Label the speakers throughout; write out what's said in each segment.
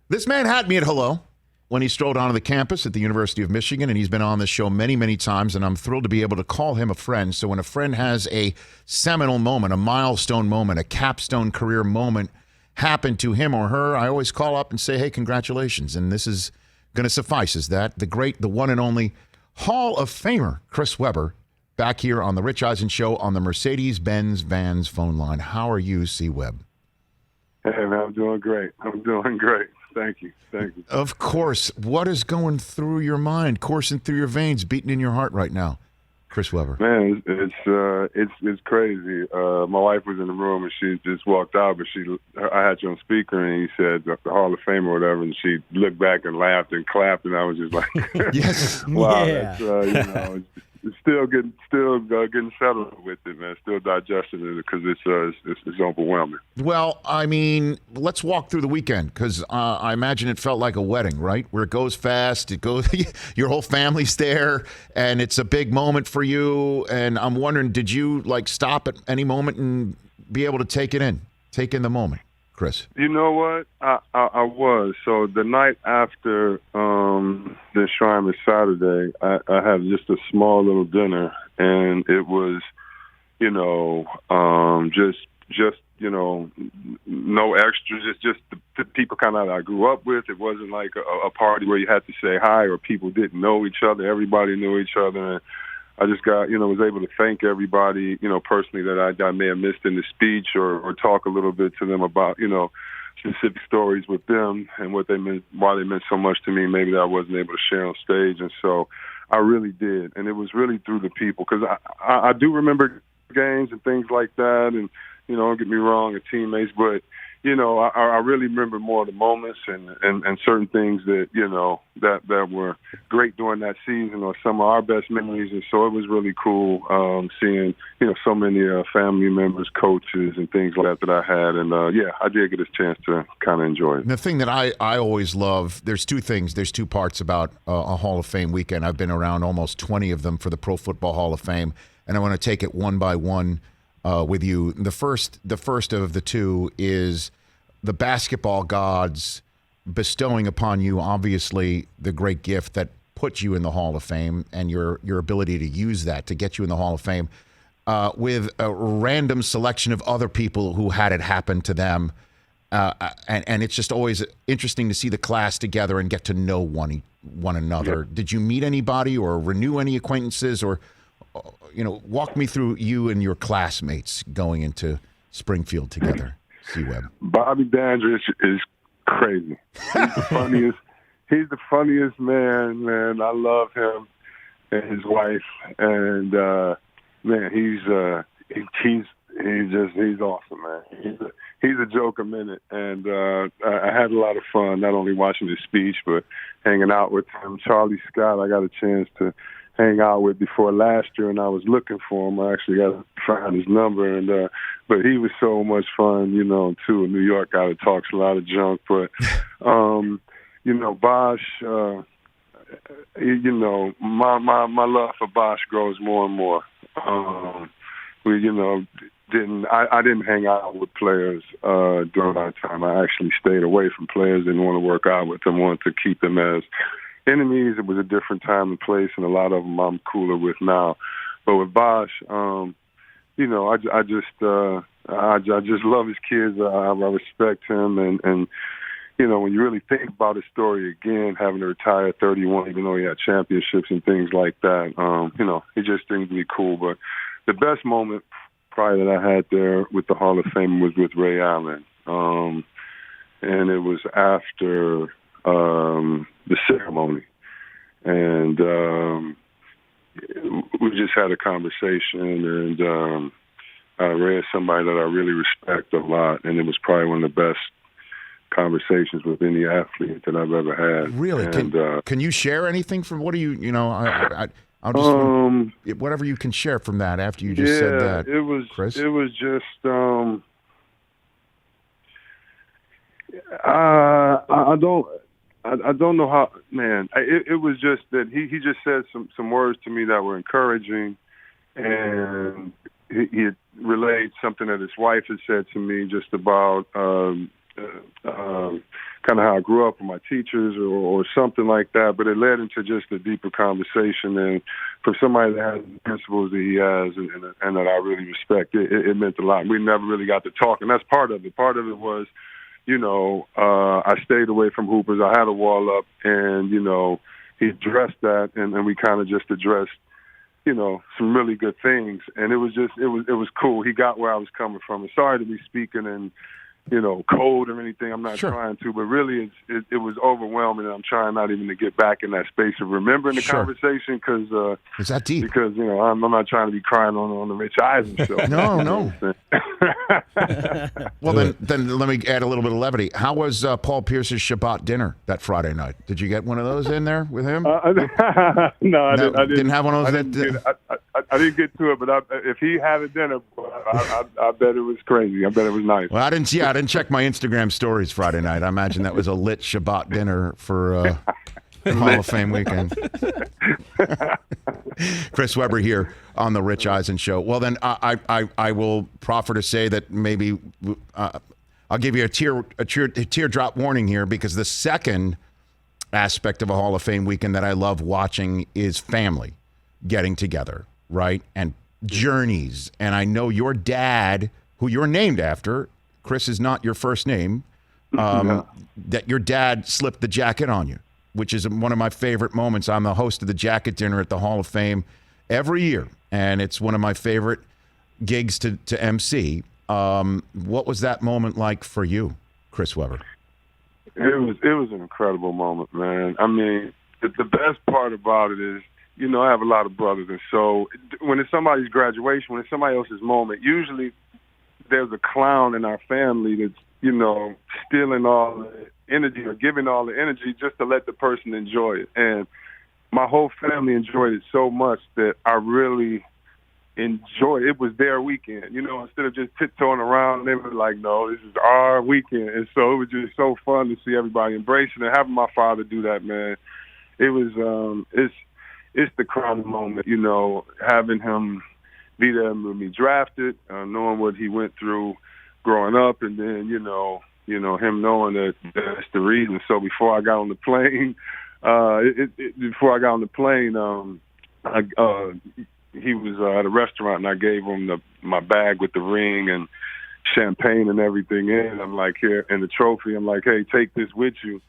Speaker 1: This man had me at hello when he strolled onto the campus at the University of Michigan, and he's been on this show many, many times, and I'm thrilled to be able to call him a friend. So when a friend has a seminal moment, a milestone moment, a capstone career moment happen to him or her, I always call up and say, hey, congratulations. And this is going to suffice as that. The great, the one and only Hall of Famer, Chris Webber, back here on the Rich Eisen Show on the Mercedes-Benz Vans phone line. How are you, C-Webb?
Speaker 2: Hey, man, I'm doing great. Thank you.
Speaker 1: Of course. What is going through your mind, coursing through your veins, beating in your heart right now, Chris Webber?
Speaker 2: Man, it's crazy. My wife was in the room and she just walked out, but I had you on speaker and he said the Hall of Fame or whatever, and she looked back and laughed and clapped, and I was just like,
Speaker 1: yes,
Speaker 2: wow,
Speaker 3: yeah.
Speaker 2: That's, it's still getting settled with it, man. Still digesting it because it's overwhelming.
Speaker 1: Well, I mean, let's walk through the weekend because I imagine it felt like a wedding, right? Where it goes fast, your whole family's there, and it's a big moment for you. And I'm wondering, did you stop at any moment and be able to take in the moment, Chris?
Speaker 2: You know what? I was. So the night after the Enshrinement Saturday, I had just a small little dinner, and it was, just no extras. It's just the people kind of I grew up with. It wasn't like a party where you had to say hi or people didn't know each other. Everybody knew each other. And I just got, was able to thank everybody, personally that I may have missed in the speech or talk a little bit to them about, specific stories with them and what they meant, why they meant so much to me, maybe that I wasn't able to share on stage. And so I really did. And it was really through the people because I do remember games and things like that. And, don't get me wrong, and teammates, but, I really remember more of the moments and certain things that, that were great during that season or some of our best memories. And so it was really cool seeing, so many family members, coaches, and things like that I had. And, I did get a chance to kind of enjoy it.
Speaker 1: The thing that I always love, there's two things. There's two parts about a Hall of Fame weekend. I've been around almost 20 of them for the Pro Football Hall of Fame, and I want to take it one by one with you. The first of the two is the basketball gods bestowing upon you, obviously, the great gift that put you in the Hall of Fame and your ability to use that to get you in the Hall of Fame with a random selection of other people who had it happen to them. And it's just always interesting to see the class together and get to know one another.
Speaker 2: Yeah.
Speaker 1: Did you meet anybody or renew any acquaintances or, walk me through you and your classmates going into Springfield together, C-Webb?
Speaker 2: Bobby Dandridge is crazy. He's the funniest man. I love him and his wife. And man, he's awesome, man. He's a joke a minute. And I had a lot of fun, not only watching his speech, but hanging out with him. Charlie Scott, I got a chance to hang out with before last year, and I was looking for him. I actually got to find his number, and but he was so much fun, too. A New York guy that talks a lot of junk, but Bosh, my love for Bosh grows more and more. I didn't hang out with players during our time. I actually stayed away from players. Didn't want to work out with them. Wanted to keep them as enemies. It was a different time and place, and a lot of them I'm cooler with now. But with Bosh, I just love his kids. I respect him, and when you really think about his story again, having to retire at 31, even though he had championships and things like that, he just seemed to be cool. But the best moment probably that I had there with the Hall of Fame was with Ray Allen, and it was after the ceremony, and we just had a conversation, and Ray is somebody that I really respect a lot, and it was probably one of the best conversations with any athlete that I've ever had.
Speaker 1: Really?
Speaker 2: And,
Speaker 1: can you share anything from what do you I'll just whatever you can share from that after you just said that.
Speaker 2: It was
Speaker 1: Chris?
Speaker 2: It was just I don't know how, man. It was just that he just said some words to me that were encouraging, and he relayed something that his wife had said to me just about kind of how I grew up with my teachers or something like that, but it led into just a deeper conversation. And for somebody that has the principles that he has and that I really respect, it meant a lot. We never really got to talk, and that's part of it. Part of it was, I stayed away from hoopers. I had a wall up, and, he addressed that, and we kind of just addressed, some really good things. And it was cool. He got where I was coming from. And sorry to be speaking in, code or anything. I'm not trying to, but really it was overwhelming, and I'm trying not even to get back in that space of remembering the conversation because
Speaker 1: is that deep?
Speaker 2: Because I'm not trying to be crying on the Rich Eisen Show.
Speaker 1: No. Well, then let me add a little bit of levity. How was Paul Pierce's Shabbat dinner that Friday night? Did you get one of those in there with him?
Speaker 2: No, I didn't
Speaker 1: have one of those.
Speaker 2: I didn't get to it, but if he had a dinner, I bet it was crazy. I bet it was nice.
Speaker 1: Well, I didn't check my Instagram stories Friday night. I imagine that was a lit Shabbat dinner for Hall of Fame weekend. Chris Webber here on the Rich Eisen Show. Well, then I will proffer to say that maybe I'll give you a teardrop warning here, because the second aspect of a Hall of Fame weekend that I love watching is family getting together, right? And journeys. And I know your dad, who you're named after, Chris is not your first name, that your dad slipped the jacket on you, which is one of my favorite moments. I'm the host of the jacket dinner at the Hall of Fame every year, and it's one of my favorite gigs to MC. What was that moment like for you, Chris Webber?
Speaker 2: It was an incredible moment, man. I mean, the best part about it is, I have a lot of brothers, and so when it's somebody's graduation, when it's somebody else's moment, usually there's a clown in our family that's, stealing all the energy or giving all the energy just to let the person enjoy it. And my whole family enjoyed it so much that I really enjoyed it. It was their weekend, instead of just tiptoeing around, they were like, no, this is our weekend. And so it was just so fun to see everybody embrace it, and having my father do that, man. It was, it's the crowning moment, having him be there with me drafted, knowing what he went through growing up, and then, him knowing that that's the reason. So before I got on the plane, he was at a restaurant, and I gave him my bag with the ring and champagne and everything in. I'm like, here, and the trophy. I'm like, hey, take this with you.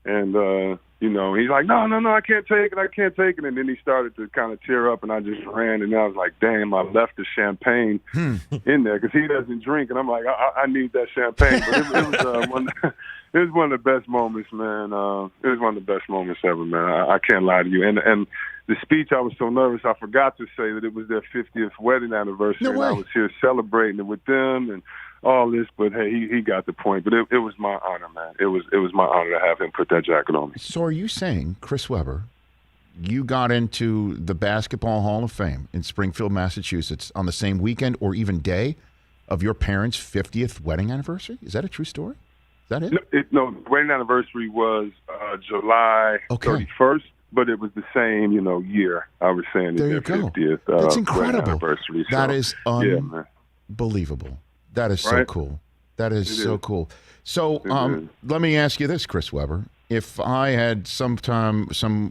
Speaker 2: And, he's like, no, I can't take it. And then he started to kind of tear up, and I just ran, and I was like, damn, I left the champagne in there because he doesn't drink. And I'm like, I need that champagne. But it was one of the best moments, man. It was one of the best moments ever, man. I can't lie to you. And the speech, I was so nervous, I forgot to say that it was their 50th wedding anniversary, and I was here celebrating it with them and all this, but hey, he got the point. But it was my honor, man. It was my honor to have him put that jacket on me.
Speaker 1: So are you saying, Chris Webber, you got into the Basketball Hall of Fame in Springfield, Massachusetts on the same weekend or even day of your parents' 50th wedding anniversary? Is that a true story? Is that it?
Speaker 2: No, the wedding anniversary was July 31st. But it was the same, year. I was saying
Speaker 1: there
Speaker 2: their
Speaker 1: you go.
Speaker 2: 50th
Speaker 1: That's incredible.
Speaker 2: Anniversary.
Speaker 1: That is unbelievable. That is so cool. That is so cool. So let me ask you this, Chris Webber. If I had some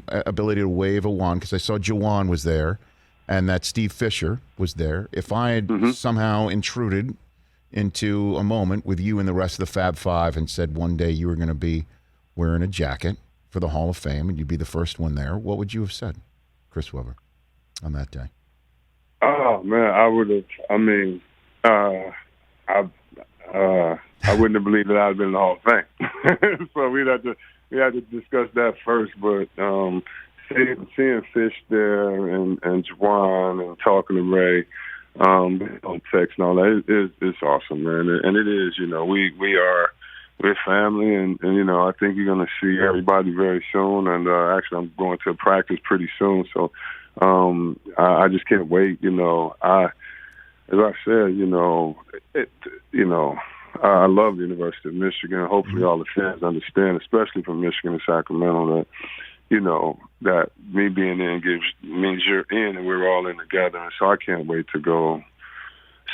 Speaker 1: ability to wave a wand, because I saw Jawan was there and that Steve Fisher was there, if I had somehow intruded into a moment with you and the rest of the Fab Five and said one day you were going to be wearing a jacket for the Hall of Fame and you'd be the first one there, what would you have said, Chris Webber, on that day?
Speaker 2: Oh, man, I would have, I wouldn't have believed that I'd been in the Hall of Fame. So we had to discuss that first. But seeing Fish there and Juwan and talking to Ray on text and all that, it's awesome, man. And it is, we're family, and I think you're going to see everybody very soon. And actually, I'm going to practice pretty soon, so I just can't wait. As I said, I love the University of Michigan. Hopefully, all the fans understand, especially from Michigan and Sacramento, that that me being in means you're in, and we're all in together. And so I can't wait to go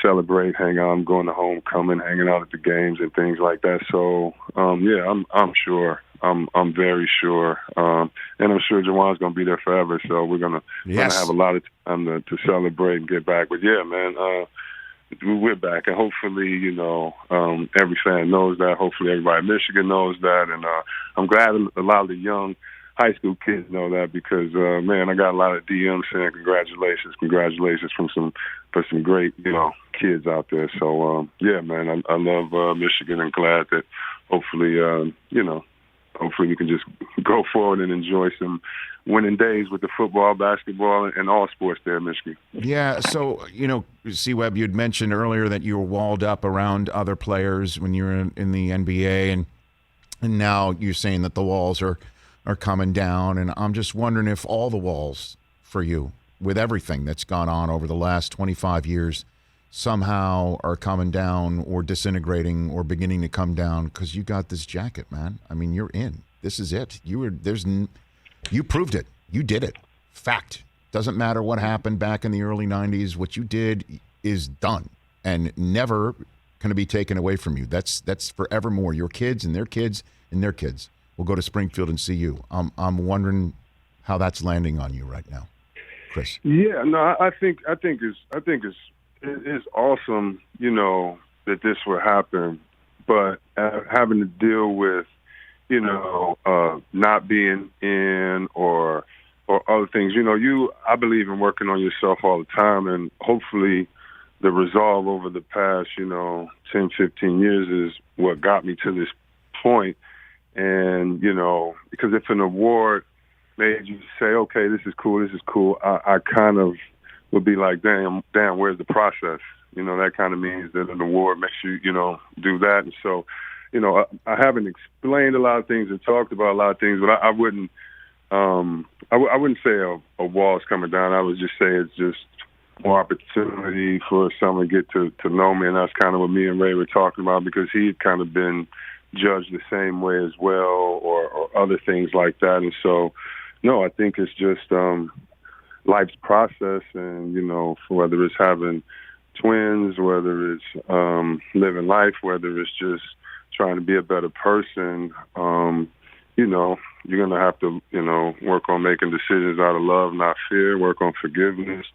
Speaker 2: celebrate, hang out. I'm going to homecoming, hanging out at the games and things like that. So yeah, I'm sure. I'm very sure, and I'm sure Jawan's going to be there forever. So we're gonna have a lot of time to celebrate and get back. But yeah, man, we're back, and hopefully, every fan knows that. Hopefully, everybody in Michigan knows that, and I'm glad a lot of the young high school kids know that because, man, I got a lot of DMs saying congratulations from some great, kids out there. So, yeah, man, I love Michigan and glad that hopefully, hopefully we can just go forward and enjoy some winning days with the football, basketball, and all sports there in Michigan.
Speaker 1: Yeah, so, C-Webb, you'd mentioned earlier that you were walled up around other players when you were in the NBA, and now you're saying that the walls are coming down, and I'm just wondering if all the walls for you, with everything that's gone on over the last 25 years, somehow are coming down or disintegrating or beginning to come down because you got this jacket, man. I mean, you're in. This is it. You proved it. You did it. Fact. Doesn't matter what happened back in the early 90s. What you did is done and never going to be taken away from you. That's forevermore. Your kids and their kids and their kids will go to Springfield and see you. I'm wondering how that's landing on you right now, Chris.
Speaker 2: Yeah, no, I think it's awesome, that this will happen, but having to deal with, not being in or other things. I believe in working on yourself all the time, and hopefully the resolve over the past, 10, 15 years is what got me to this point. And, because if an award made you say, okay, this is cool, I kind of would be like, damn, where's the process? That kind of means that an award makes you, do that. And so, I haven't explained a lot of things and talked about a lot of things, but I wouldn't say a wall's coming down. I would just say it's just more opportunity for someone to get to know me. And that's kind of what me and Ray were talking about because he had kind of been judged the same way as well or other things like that. And so, no, I think it's just life's process and, for whether it's having twins, whether it's living life, whether it's just trying to be a better person, you're going to have to, work on making decisions out of love, not fear, work on forgiveness,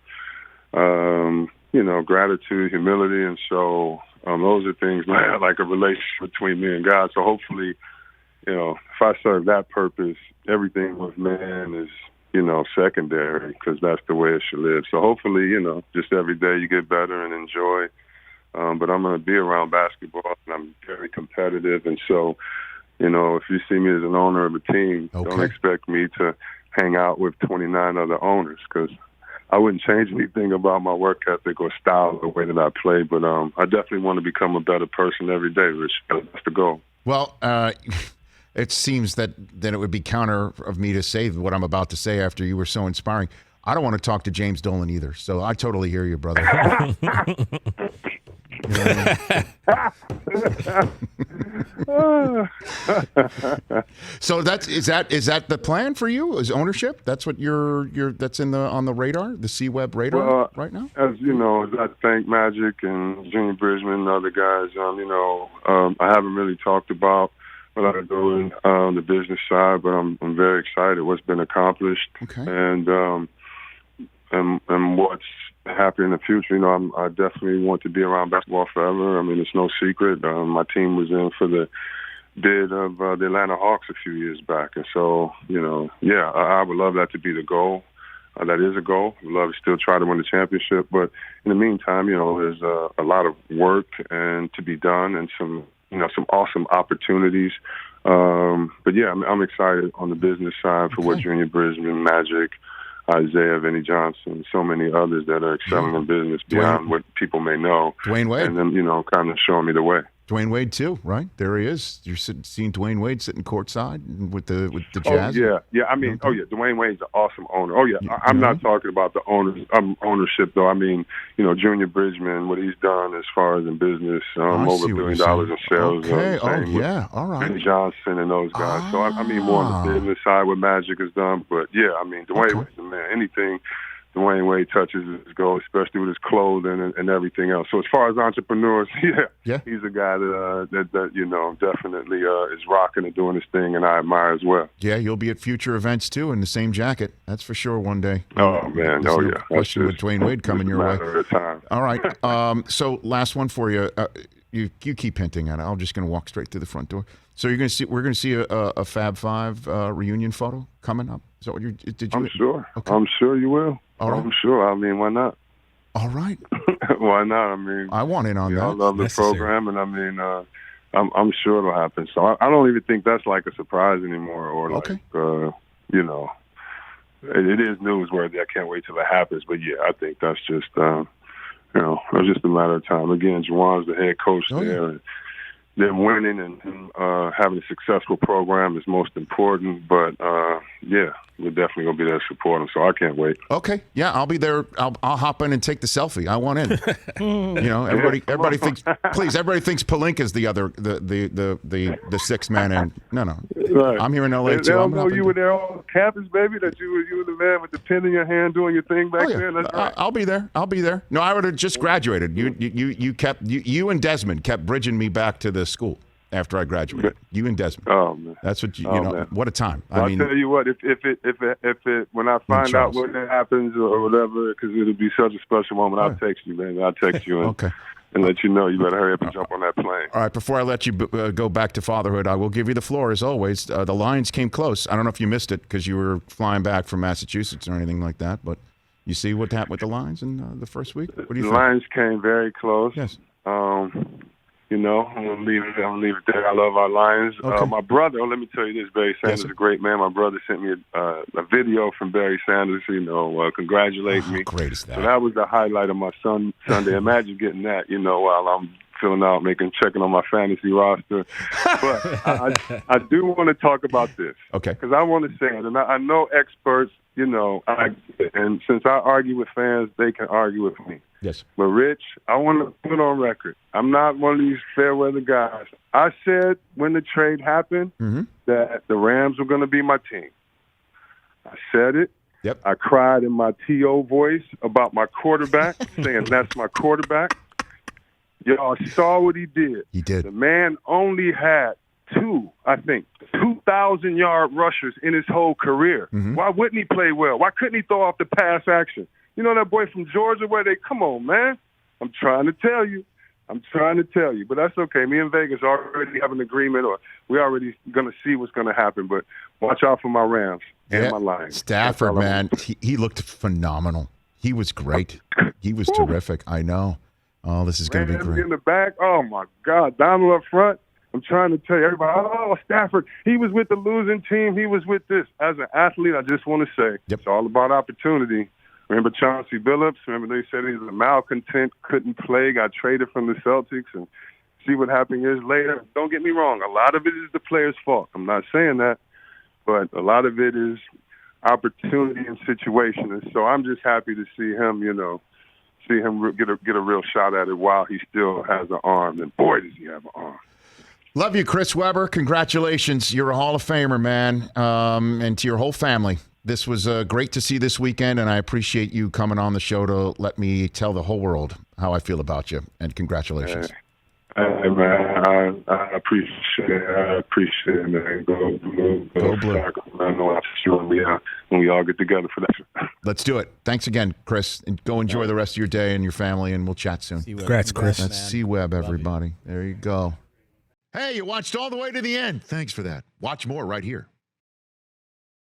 Speaker 2: gratitude, humility. And so those are things like a relationship between me and God. So hopefully, if I serve that purpose, everything with man is, secondary because that's the way it should live. So hopefully, just every day you get better and enjoy. But I'm going to be around basketball and I'm very competitive. And so, if you see me as an owner of a team, Don't expect me to hang out with 29 other owners because I wouldn't change anything about my work ethic or style, the way that I play. But I definitely want to become a better person every day, Rich. That's the goal.
Speaker 1: Well, it seems that it would be counter of me to say what I'm about to say after you were so inspiring. I don't want to talk to James Dolan either, so I totally hear you, brother. So is that the plan for you? Is ownership? That's what that's on the radar, the C-Webb radar right now?
Speaker 2: As you know, I thank Magic and Junior Bridgman and other guys. I haven't really talked about what I'm doing on the business side, but I'm very excited what's been accomplished and what's happening in the future. I definitely want to be around basketball forever. I mean, it's no secret. My team was in for the bid of the Atlanta Hawks a few years back. And so, I would love that to be the goal. That is a goal. I'd love to still try to win the championship. But in the meantime, there's a lot of work and to be done and some awesome opportunities. But yeah, I'm excited on the business side for what Junior Bridgman, Magic, Isaiah, Vinnie Johnson, so many others that are excelling in business beyond what people may know.
Speaker 1: Dwayne Wade.
Speaker 2: And then, kind of showing me the way.
Speaker 1: Dwayne Wade too, right? There he is. You're seeing Dwayne Wade sitting courtside with the Jazz.
Speaker 2: Oh yeah. I mean, Dwayne Wade's an awesome owner. Oh yeah, I'm not talking about the ownership though. I mean, Junior Bridgman, what he's done as far as in business, over $1 billion in sales.
Speaker 1: Okay. All right.
Speaker 2: Vinnie Johnson and those guys. So I mean, more on the business side what Magic has done. But yeah, I mean, Dwayne Wade's the man. Anything Dwayne Wade touches his goal, especially with his clothing and everything else. So as far as entrepreneurs, yeah. He's a guy that definitely is rocking and doing his thing, and I admire as well.
Speaker 1: Yeah, you'll be at future events too in the same jacket. That's for sure one day.
Speaker 2: Oh man,
Speaker 1: There's no
Speaker 2: yeah.
Speaker 1: question with Dwayne Wade coming your way.
Speaker 2: Matter of time.
Speaker 1: All right. So last one for you. You keep hinting at it. I'm just going to walk straight through the front door. So we're going to see a Fab Five reunion photo coming up. Is that what
Speaker 2: I'm sure.
Speaker 1: Okay.
Speaker 2: I'm sure you will.
Speaker 1: All right.
Speaker 2: I'm sure. I mean, why not?
Speaker 1: All right.
Speaker 2: Why not? I mean,
Speaker 1: I want in on that.
Speaker 2: I love the program, and I mean, I'm sure it'll happen. So I don't even think that's like a surprise anymore, or like, it is newsworthy. I can't wait till it happens. But yeah, I think that's just, it's just a matter of time. Again, Juwan's the head coach there. And them winning and having a successful program is most important. But yeah, we're definitely gonna be there to support them. So I can't wait.
Speaker 1: Okay, yeah, I'll be there. I'll hop in and take the selfie. I want in. Everybody thinks. Please, everybody thinks Pelinka's the sixth man. And no.
Speaker 2: Right.
Speaker 1: I'm here in LA too.
Speaker 2: They don't know you were there on campus, baby. That you were the man with the pen in your hand doing your thing back then. That's right.
Speaker 1: I'll be there. No, I would have just graduated. You and Desmond kept bridging me back to the school after I graduated. You and Desmond.
Speaker 2: Oh man,
Speaker 1: that's what you know. Man. What a time!
Speaker 2: I'll tell you what. If it when I find out when it happens or whatever, because it'll be such a special moment. I'll text you, man. I'll text you.
Speaker 1: Okay.
Speaker 2: And let you know you better hurry up and jump on that plane.
Speaker 1: All right, before I let you go back to fatherhood, I will give you the floor as always. The Lions came close. I don't know if you missed it because you were flying back from Massachusetts or anything like that, but you see what happened with the Lions in the first week? What do you think?
Speaker 2: The Lions came very close.
Speaker 1: Yes.
Speaker 2: I'm gonna leave it there. I love our Lions.
Speaker 1: Okay.
Speaker 2: My brother, let me tell you this, Barry Sanders is a great man. My brother sent me a video from Barry Sanders, congratulating me.
Speaker 1: Great is that?
Speaker 2: So that was the highlight of my Sunday. Imagine getting that, while I'm filling out, checking on my fantasy roster. But I do want to talk about this.
Speaker 1: Okay.
Speaker 2: Because I want to say it, and I know experts, and since I argue with fans, they can argue with me.
Speaker 1: Yes.
Speaker 2: But, Rich, I want to put on record, I'm not one of these fair weather guys. I said when the trade happened that the Rams were going to be my team. I said it.
Speaker 1: Yep.
Speaker 2: I cried in my T.O. voice about my quarterback, saying that's my quarterback. Y'all saw what he did.
Speaker 1: He did.
Speaker 2: The man only had 2,000-yard rushers in his whole career.
Speaker 1: Mm-hmm.
Speaker 2: Why wouldn't he play well? Why couldn't he throw off the pass action? That boy from Georgia, come on, man. I'm trying to tell you. But that's okay. Me and Vegas already have an agreement, or we're already going to see what's going to happen. But watch out for my Rams and my Lions.
Speaker 1: Stafford, man, he looked phenomenal. He was great. He was terrific. I know. Oh, this is going to be great.
Speaker 2: In the back, oh, my God. Donald up front. I'm trying to tell you, everybody, Stafford, he was with the losing team. He was with this. As an athlete, I just want to say, It's all about opportunity. Remember Chauncey Billups? Remember they said he was a malcontent, couldn't play, got traded from the Celtics, and see what happened years later. Don't get me wrong. A lot of it is the player's fault. I'm not saying that, but a lot of it is opportunity and situation. And so I'm just happy to see him, get a real shot at it while he still has an arm. And boy, does he have an arm.
Speaker 1: Love you, Chris Webber. Congratulations. You're a Hall of Famer, man, and to your whole family. This was great to see this weekend, and I appreciate you coming on the show to let me tell the whole world how I feel about you. And congratulations.
Speaker 2: Hey, man, I appreciate it. Man. Go Blue. I know when we all get together for that.
Speaker 1: Let's do it. Thanks again, Chris. And go enjoy the rest of your day and your family, and we'll chat soon.
Speaker 3: Congrats, Chris.
Speaker 1: That's C-Webb, everybody. There you go. Hey, you watched all the way to the end. Thanks for that. Watch more right here.